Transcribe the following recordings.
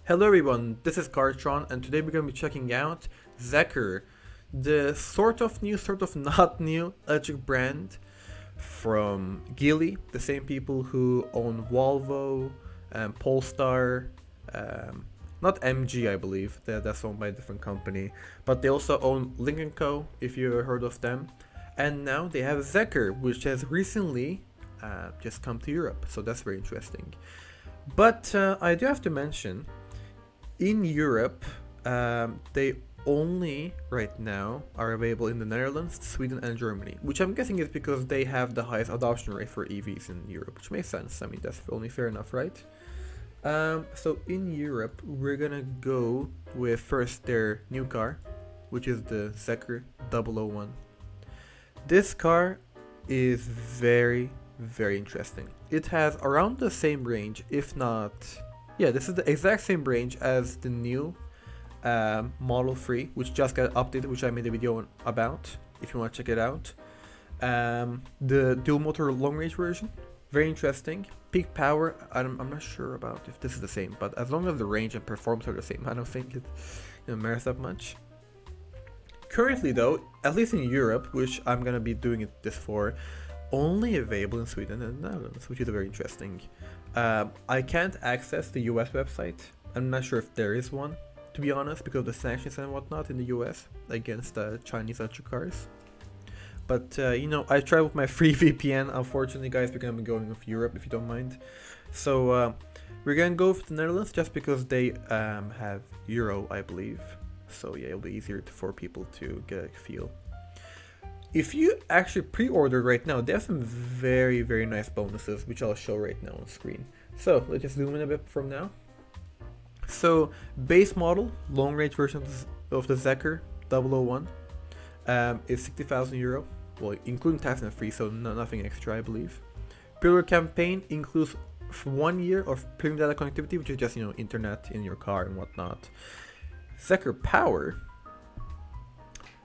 Hello everyone, this is Cartron and today we're going to be checking out Zeekr, the sort of new, sort of not new electric brand from Geely, the same people who own Volvo, Polestar, um, not MG I believe, that's owned by a different company, but they also own Lynk & Co, if you ever heard of them, and now they have Zeekr, which has recently just come to Europe, so that's very interesting. But I do have to mention, in Europe, they only right now are available in the Netherlands, Sweden, and Germany, which I'm guessing is because they have the highest adoption rate for EVs in Europe, which makes sense. I mean, that's only fair enough, right? So in Europe, we're gonna go with first their new car, which is the Zeekr 001. This car is very, very interesting. It has around the same range, if not, yeah, this is the exact same range as the new Model 3, which just got updated, which I made a video about, if you want to check it out. The dual motor long range version, very interesting. Peak power, I'm not sure about if this is the same, but as long as the range and performance are the same, I don't think it matters that much. Currently though, at least in Europe, which I'm gonna be doing this for, only available in Sweden and the Netherlands, which is very interesting. I can't access the US website. I'm not sure if there is one, to be honest, because of the sanctions and whatnot in the US against Chinese electric cars. But I tried with my free VPN. Unfortunately, guys, we're gonna be going with Europe if you don't mind. So we're gonna go with the Netherlands just because they have Euro, I believe. So yeah, it'll be easier for people to get a feel. If you actually pre-order right now, they have some very, very nice bonuses, which I'll show right now on screen. So let's just zoom in a bit from now. So base model, long range version of the Zeekr 001 is 60,000 euro, well, including tax and free, so nothing extra, I believe. Pre-order campaign includes 1 year of premium data connectivity, which is just internet in your car and whatnot. Zeekr Power.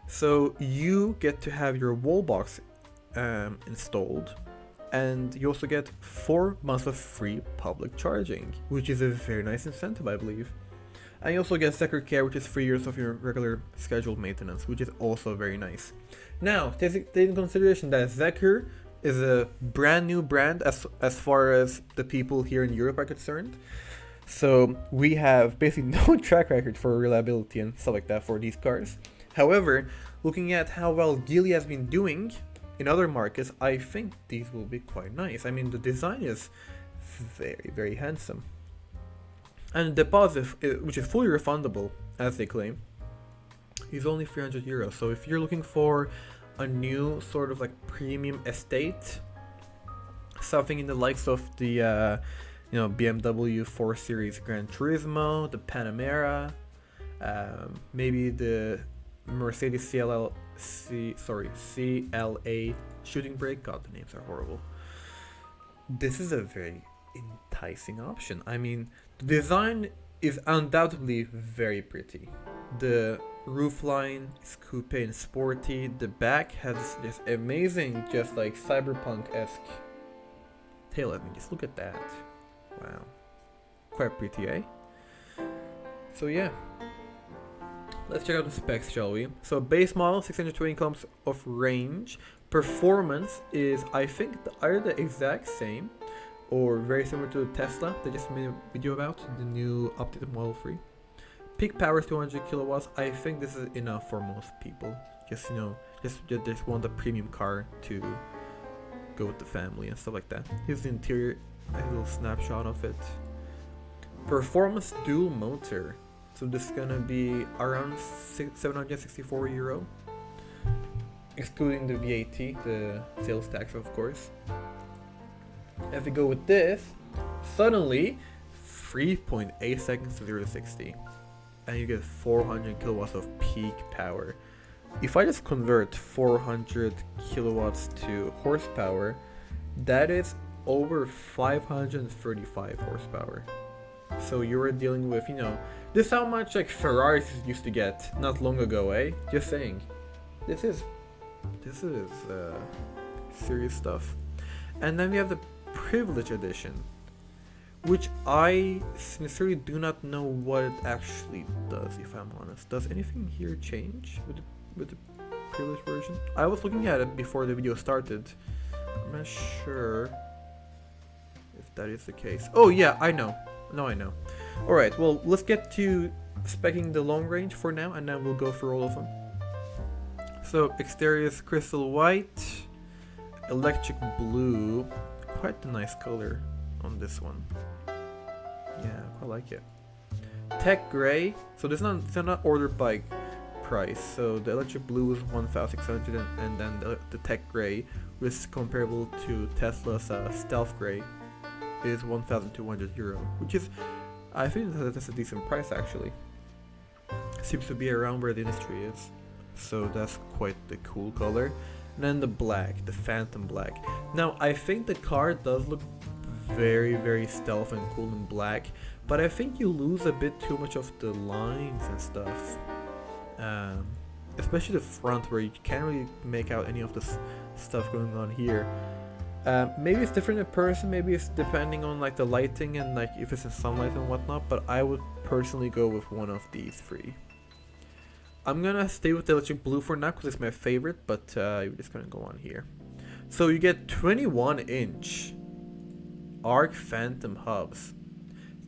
So you get to have your wall box installed, and you also get 4 months of free public charging, which is a very nice incentive, I believe. And you also get Zeekr Care, which is 3 years of your regular scheduled maintenance, which is also very nice. Now, take in consideration that Zeekr is a brand new brand as far as the people here in Europe are concerned. So we have basically no track record for reliability and stuff like that for these cars. However, looking at how well Geely has been doing in other markets, I think these will be quite nice. I mean, the design is very, very handsome. And the deposit, which is fully refundable, as they claim, is only 300 euros. So if you're looking for a new sort of like premium estate, something in the likes of the BMW 4 Series Gran Turismo, the Panamera, maybe the Mercedes CLA shooting brake. God, the names are horrible. This is a very enticing option. I mean, the design is undoubtedly very pretty. The roofline is coupe and sporty. The back has this amazing, just like cyberpunk-esque tail. I mean, just look at that. Wow, quite pretty, eh? So yeah. Let's check out the specs, shall we? So base model, 620 kilometers of range. Performance is, I think, either the exact same or very similar to the Tesla they just made a video about, the new updated Model 3. Peak power is 200 kilowatts. I think this is enough for most people. Just just want a premium car to go with the family and stuff like that. Here's the interior, a little snapshot of it. Performance dual motor. So this is gonna be around 764 euro, excluding the VAT, the sales tax, of course. If we go with this, suddenly 3.8 seconds to 0 to 60, and you get 400 kilowatts of peak power. If I just convert 400 kilowatts to horsepower, that is over 535 horsepower. So you were dealing with, this is how much like Ferraris used to get not long ago, eh? Just saying. This is serious stuff. And then we have the Privilege Edition, which I sincerely do not know what it actually does, if I'm honest. Does anything here change with the previous version? I was looking at it before the video started. I'm not sure if that is the case. Oh yeah, I know. No, I know. Alright, well, let's get to speccing the long range for now, and then we'll go through all of them. So, exterior is crystal white, electric blue, quite a nice color on this one. Yeah, I like it. Tech gray, so this is not ordered by price, so the electric blue is 1,600 and then the tech gray, which is comparable to Tesla's stealth gray, is 1,200 euro, which is, I think that's a decent price actually. Seems to be around where the industry is, so that's quite the cool color. And then the black, the Phantom Black. Now I think the car does look very stealth and cool in black, but I think you lose a bit too much of the lines and stuff, especially the front where you can't really make out any of this stuff going on here. Maybe it's different in person, maybe it's depending on like the lighting and like if it's in sunlight and whatnot, but I would personally go with one of these three. I'm gonna stay with the electric blue for now because it's my favorite, but we're just gonna go on here. So you get 21-inch Arc Phantom hubs.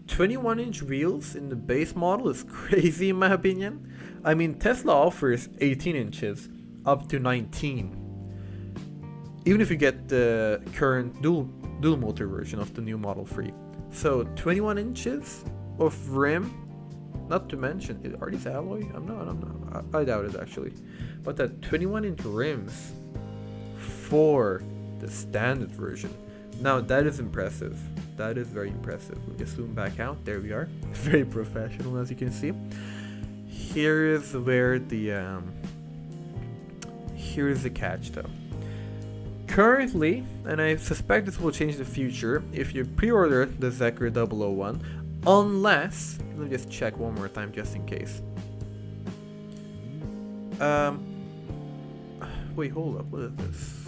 21-inch wheels in the base model is crazy in my opinion. I mean, Tesla offers 18 inches up to 19. Even if you get the current dual motor version of the new Model 3. So 21 inches of rim, not to mention, are these alloy? I'm not. I doubt it actually. But that 21-inch rims for the standard version. Now that is impressive. That is very impressive. We'll just zoom back out. There we are. Very professional, as you can see. Here is where the here's the catch though. Currently, and I suspect this will change in the future, if you pre-order the Zeekr 001, unless, let me just check one more time just in case. Wait, hold up, what is this?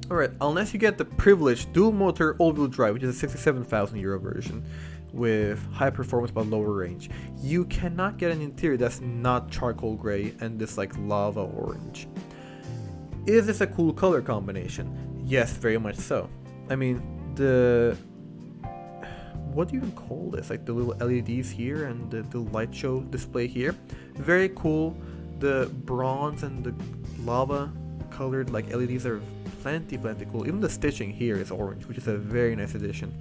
Alright, unless you get the privileged dual motor all-wheel drive, which is a 67,000 euro version with high performance but lower range, you cannot get an interior that's not charcoal gray and this like lava orange. Is this a cool color combination? Yes, very much so. I mean, what do you even call this? Like the little LEDs here and the light show display here. Very cool. The bronze and the lava colored like LEDs are plenty cool. Even the stitching here is orange, which is a very nice addition.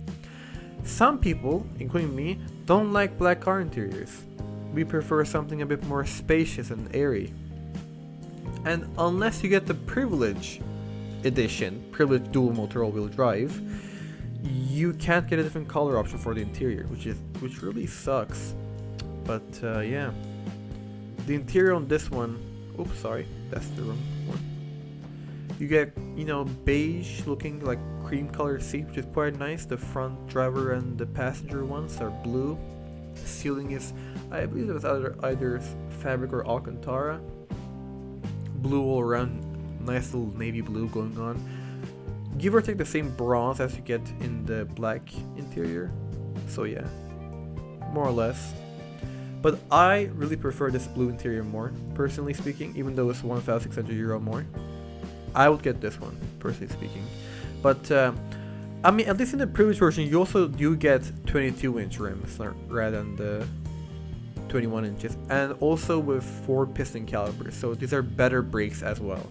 Some people, including me, don't like black car interiors. We prefer something a bit more spacious and airy. And unless you get the Privilege edition, Privilege dual motor all-wheel drive, you can't get a different color option for the interior, which really sucks. But yeah, the interior on this one, oops, sorry, that's the wrong one. You get, you know, beige looking like cream colored seat, which is quite nice. The front driver and the passenger ones are blue. The ceiling is, I believe it was either fabric or Alcantara. Blue all around, nice little navy blue going on. Give or take the same bronze as you get in the black interior. So yeah, more or less. But I really prefer this blue interior more, personally speaking, even though it's 1,600 euro more. I would get this one, personally speaking. But I mean, at least in the previous version, you also do get 22-inch rims rather than the 21 inches, and also with 4 piston calibers, so these are better brakes as well,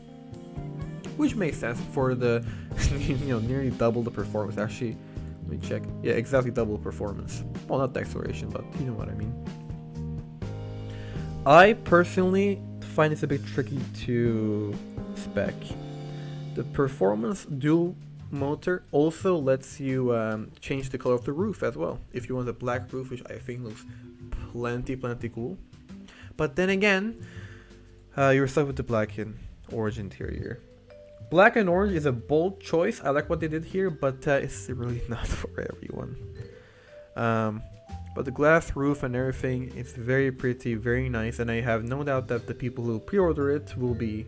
which makes sense for the nearly double the performance. Actually, let me check. Yeah, exactly double performance. Well, not the acceleration, but you know what I mean. I personally find this a bit tricky to spec. The performance dual motor also lets you change the color of the roof as well if you want a black roof, which I think looks plenty cool. But then again, you're stuck with the black and orange interior. Black and orange is a bold choice. I like what they did here, but it's really not for everyone. But the glass roof and everything, it's very pretty, very nice, and I have no doubt that the people who pre-order it will be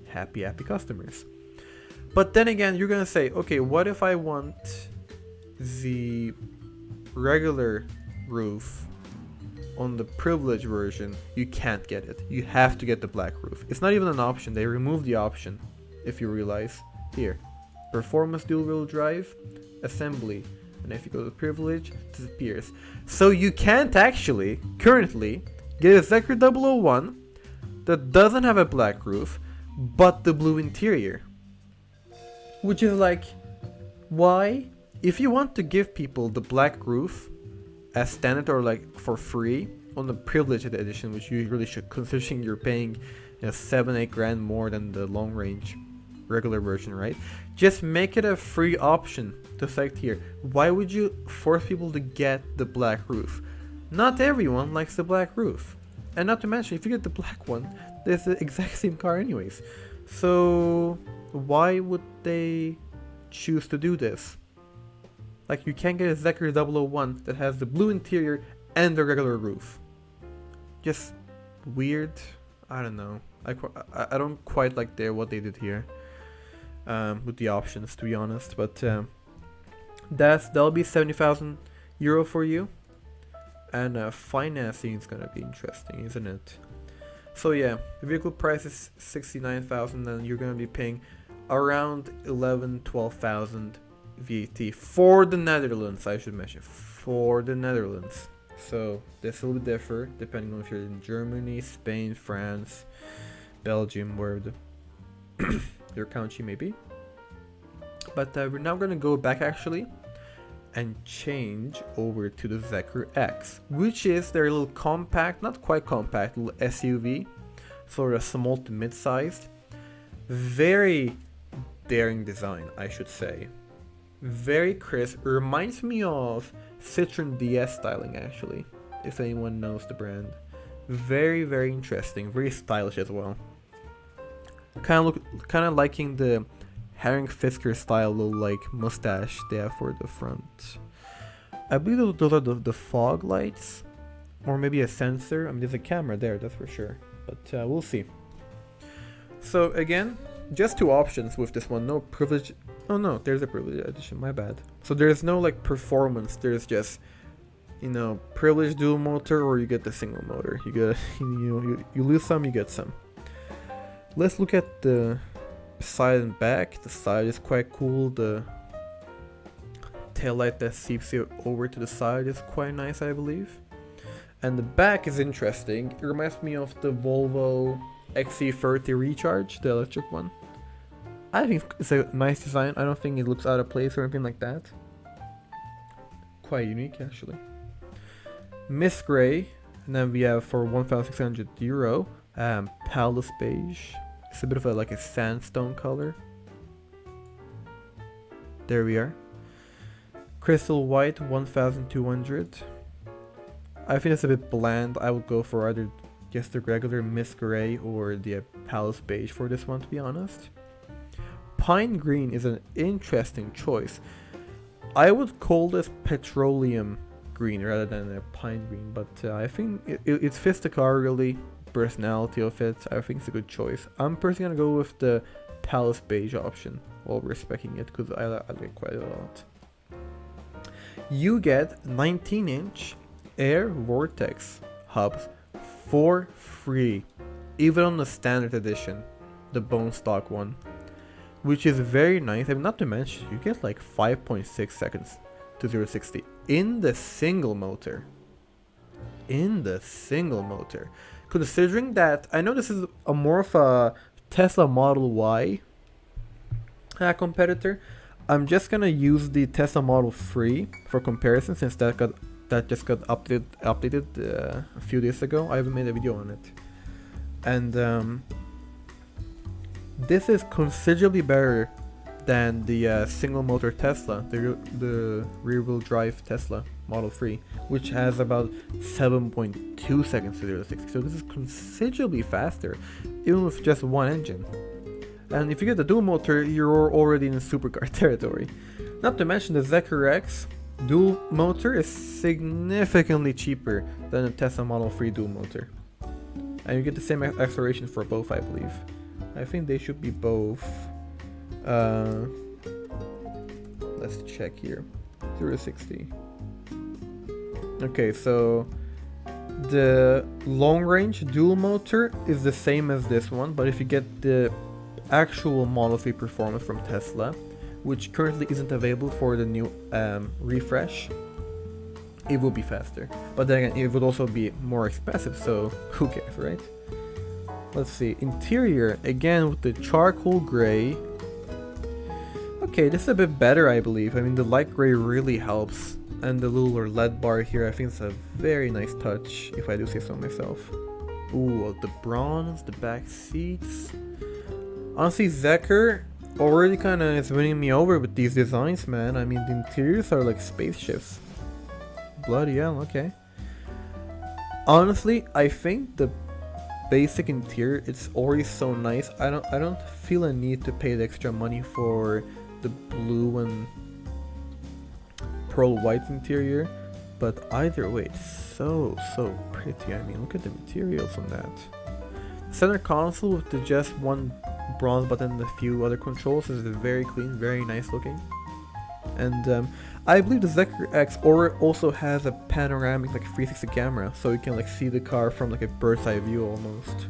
happy customers. But then again, you're gonna say, okay, what if I want the regular roof on the privilege version, you can't get it. You have to get the black roof. It's not even an option. They removed the option, if you realize. Here, performance dual wheel drive, assembly, and if you go to privilege, it disappears. So you can't actually, currently, get a Zeekr 001 that doesn't have a black roof, but the blue interior. Which is like, why? If you want to give people the black roof as standard or like for free on the privileged edition, which you really should, considering you're paying 7-8 grand more than the long range regular version, right? Just make it a free option to select here. Why would you force people to get the black roof? Not everyone likes the black roof. And not to mention, if you get the black one, there's the exact same car anyways. So why would they choose to do this? Like, you can't get a Zeekr 001 that has the blue interior and the regular roof. Just weird. I don't know. I don't quite like what they did here with the options, to be honest. But that'll be 70,000 euro for you. And financing is gonna be interesting, isn't it? So yeah, the vehicle price is 69,000, and you're gonna be paying around 12,000 VAT for the Netherlands. I should mention, for the Netherlands. So this will differ depending on if you're in Germany, Spain, France, Belgium, where your country may be. But we're now gonna go back actually and change over to the Zeekr X, which is their little compact, not quite compact, little SUV, sort of small to mid-sized. Very daring design, I should say. Very crisp. It reminds me of Citroen DS styling, actually, if anyone knows the brand. Very, very interesting. Very stylish as well. Kind of liking the Herring Fisker style little like mustache they have for the front. I believe those are the fog lights, or maybe a sensor. I mean, there's a camera there, that's for sure, but we'll see. So again, just two options with this one. No privilege. Oh no, there's a privilege edition. My bad. So there's no like performance. There's just privilege dual motor, or you get the single motor. You get you lose some, you get some. Let's look at the side and back. The side is quite cool. The taillight that seeps over to the side is quite nice, I believe. And the back is interesting. It reminds me of the Volvo XC30 Recharge, the electric one. I think it's a nice design. I don't think it looks out of place or anything like that. Quite unique, actually. Mist Grey, and then we have for 1,600 euro, Palace Beige. It's a bit of like a sandstone color. There we are. Crystal White, 1,200. I think it's a bit bland. I would go for either just the regular Mist Grey or the Palace Beige for this one, to be honest. Pine Green is an interesting choice. I would call this Petroleum Green rather than a Pine Green, but I think it fits the car really. Personality of it, I think it's a good choice. I'm personally gonna go with the Palace Beige option while respecting it, because I like it quite a lot. You get 19-inch Air Vortex hubs for free, even on the standard edition, the bone stock one, which is very nice. And not to mention, you get like 5.6 seconds to 0-60 in the single motor. Considering that, I know this is a more of a Tesla Model Y competitor. I'm just gonna use the Tesla Model 3 for comparison, since that just got updated a few days ago. I haven't made a video on it, and this is considerably better than the single motor Tesla, the rear wheel drive Tesla Model 3, which has about 7.2 seconds to 0-60. So this is considerably faster, even with just one engine. And if you get the dual motor, you're already in supercar territory. Not to mention the Zeekr X dual motor is significantly cheaper than the Tesla Model 3 dual motor. And you get the same acceleration for both, I believe. I think they should be both. Let's check here. 0 to 60. Okay, so the long range dual motor is the same as this one, but if you get the actual Model 3 performance from Tesla, which currently isn't available for the new refresh, it will be faster. But then again, it would also be more expensive, so who cares, right? Let's see, interior, again with the charcoal gray. Okay, this is a bit better, I believe. I mean, the light gray really helps. And the little LED bar here, I think it's a very nice touch, if I do say so myself. Ooh, the bronze, the back seats. Honestly, Zeekr already kind of is winning me over with these designs, man. I mean, the interiors are like spaceships. Bloody hell, okay. Honestly, I think the basic interior, it's already so nice. I don't feel a need to pay the extra money for the blue and pearl white interior, but either way, it's so pretty. I mean, look at the materials on that. Center console with the just one bronze button and a few other controls is very clean, very nice looking. And I believe the Zeekr X also has a panoramic like 360 camera, so you can like see the car from like a bird's eye view almost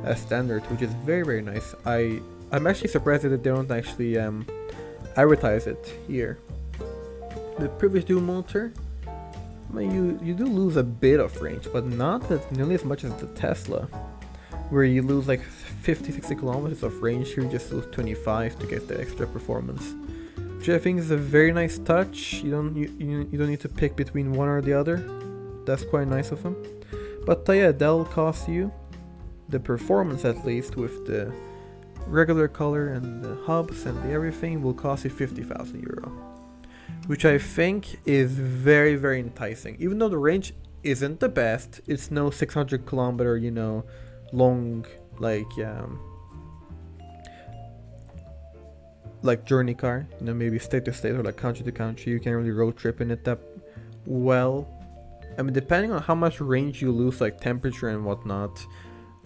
as standard, which is very nice. I'm actually surprised that they don't actually advertise it here. The previous dual motor, I mean, you do lose a bit of range, but not nearly as much as the Tesla, where you lose like 50-60 kilometers of range. Here you just lose 25 to get the extra performance, which I think is a very nice touch. You don't need to pick between one or the other. That's quite nice of them. But yeah, that'll cost you the performance, at least with the regular color and the hubs and the everything, will cost you 50,000 euro. Which I think is very enticing. Even though the range isn't the best, it's no 600 kilometer, you know, long like journey car. You know, maybe state to state or like country to country. You can't really road trip in it that well. I mean, depending on how much range you lose, like temperature and whatnot,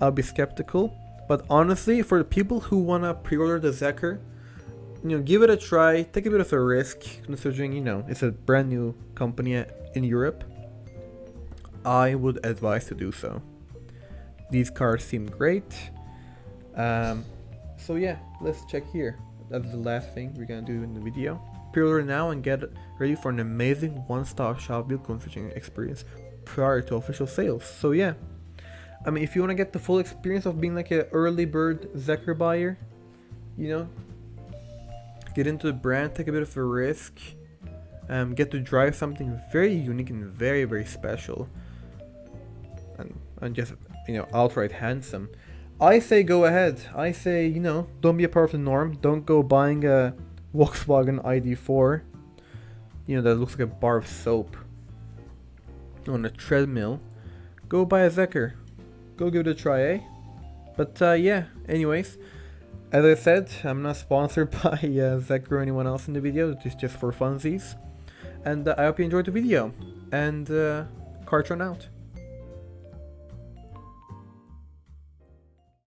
I'll be skeptical. But honestly, for the people who wanna pre-order the Zeekr, you know, give it a try, take a bit of a risk, considering, you know, it's a brand new company in Europe. I would advise to do so. These cars seem great. So yeah, let's check here. That's the last thing we're gonna do in the video. Pre-order now and get ready for an amazing one-stop shop vehicle configuration experience prior to official sales. So yeah, I mean, if you wanna get the full experience of being like an early bird Zeekr buyer, you know, get into the brand, take a bit of a risk, get to drive something very unique and very special, and just, you know, outright handsome. I say go ahead. I say, you know, don't be a part of the norm. Don't go buying a Volkswagen ID4, you know, that looks like a bar of soap on a treadmill. Go buy a Zeekr. Go give it a try, eh? But yeah, anyways, as I said, I'm not sponsored by Zeekr or anyone else in the video. It's just for funsies. And I hope you enjoyed the video. And Cartron out.